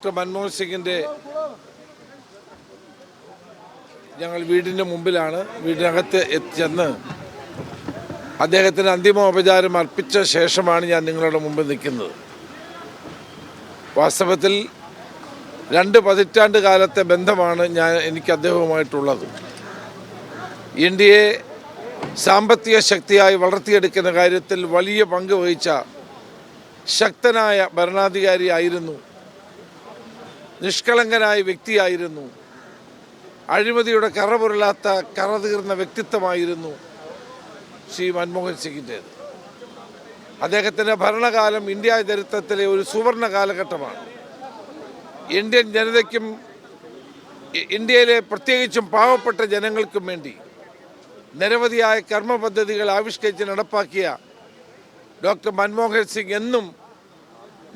Doctor Manmohan സിംഗിൻ്റെ ഞങ്ങൾ വീടിൻ്റെ മുമ്പിലാണ്. വീടിനകത്ത് ചെന്ന് അദ്ദേഹത്തിന് അന്തിമോപചാരം അർപ്പിച്ച ശേഷമാണ് ഞാൻ നിങ്ങളുടെ മുമ്പിൽ നിൽക്കുന്നത്. വാസ്തവത്തിൽ 2 പതിറ്റാണ്ട് കാലത്തെ ബന്ധമാണ് എനിക്ക് അദ്ദേഹവുമായിട്ടുള്ളത്. ഇന്ത്യയെ സാമ്പത്തിക ശക്തിയായി വളർത്തിയെടുക്കുന്ന കാര്യത്തിൽ വലിയ പങ്ക് വഹിച്ച ശക്തനായ ഭരണാധികാരിയായിരുന്നു, നിഷ്കളങ്കനായ വ്യക്തിയായിരുന്നു, അഴിമതിയുടെ കറപുരളാത്ത കറതീർന്ന വ്യക്തിത്വമായിരുന്നു ശ്രീ മൻമോഹൻ സിംഗിൻ്റേത്. അദ്ദേഹത്തിൻ്റെ ഭരണകാലം ഇന്ത്യ ചരിത്രത്തിലെ ഒരു സുവർണ കാലഘട്ടമാണ്. ഇന്ത്യൻ ജനതയ്ക്കും ഇന്ത്യയിലെ പ്രത്യേകിച്ചും പാവപ്പെട്ട ജനങ്ങൾക്കും വേണ്ടി നിരവധിയായ കർമ്മ പദ്ധതികൾ ആവിഷ്കരിച്ച് നടപ്പാക്കിയ ഡോക്ടർ മൻമോഹൻ സിംഗ് എന്നും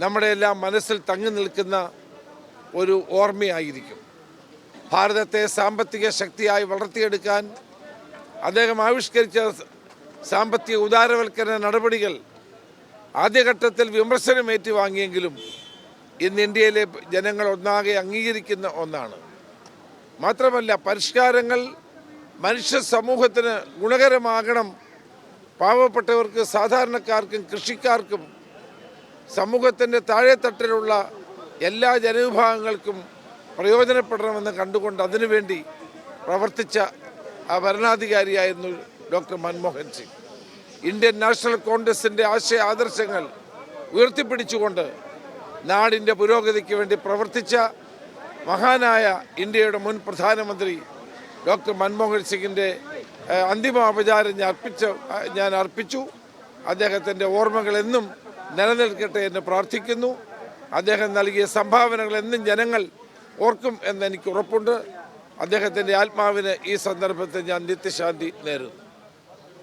നമ്മുടെ എല്ലാം മനസ്സിൽ തങ്ങി നിൽക്കുന്ന ഒരു ഓർമ്മയായിരിക്കും. ഭാരതത്തെ സാമ്പത്തിക ശക്തിയായി വളർത്തിയെടുക്കാൻ അദ്ദേഹം ആവിഷ്കരിച്ച സാമ്പത്തിക ഉദാരവൽക്കരണ നടപടികൾ ആദ്യഘട്ടത്തിൽ വിമർശനം ഏറ്റുവാങ്ങിയെങ്കിലും ഇന്ന് ഇന്ത്യയിലെ ജനങ്ങൾ ഒന്നാകെ അംഗീകരിക്കുന്ന ഒന്നാണ്. മാത്രമല്ല, പരിഷ്കാരങ്ങൾ മനുഷ്യ സമൂഹത്തിന് ഗുണകരമാകണം. പാവപ്പെട്ടവർക്ക്, സാധാരണക്കാർക്കും, കൃഷിക്കാർക്കും, സമൂഹത്തിൻ്റെ താഴെത്തട്ടിലുള്ള എല്ലാ ജനവിഭാഗങ്ങൾക്കും പ്രയോജനപ്പെടണമെന്ന് കണ്ടുകൊണ്ട് അതിനുവേണ്ടി പ്രവർത്തിച്ച ആ ഭരണാധികാരിയായിരുന്നു doctor Manmohan Singh. Indian national കോൺഗ്രസിൻ്റെ ആശയ ആദർശങ്ങൾ ഉയർത്തിപ്പിടിച്ചുകൊണ്ട് നാടിൻ്റെ പുരോഗതിക്ക് വേണ്ടി പ്രവർത്തിച്ച മഹാനായ ഇന്ത്യയുടെ മുൻ പ്രധാനമന്ത്രി ഡോക്ടർ മൻമോഹൻ സിംഗിൻ്റെ അന്തിമോപചാരം ഞാൻ അർപ്പിച്ചു. അദ്ദേഹത്തിൻ്റെ ഓർമ്മകൾ എന്നും നിലനിൽക്കട്ടെ എന്ന് പ്രാർത്ഥിക്കുന്നു. അദ്ദേഹം നൽകിയ സംഭാവനകൾ എന്നും ജനങ്ങൾ ഓർക്കും എന്നെനിക്ക് ഉറപ്പുണ്ട്. അദ്ദേഹത്തിൻ്റെ ആത്മാവിന് ഈ സന്ദർഭത്തിൽ ഞാൻ നിത്യശാന്തി നേരുന്നു.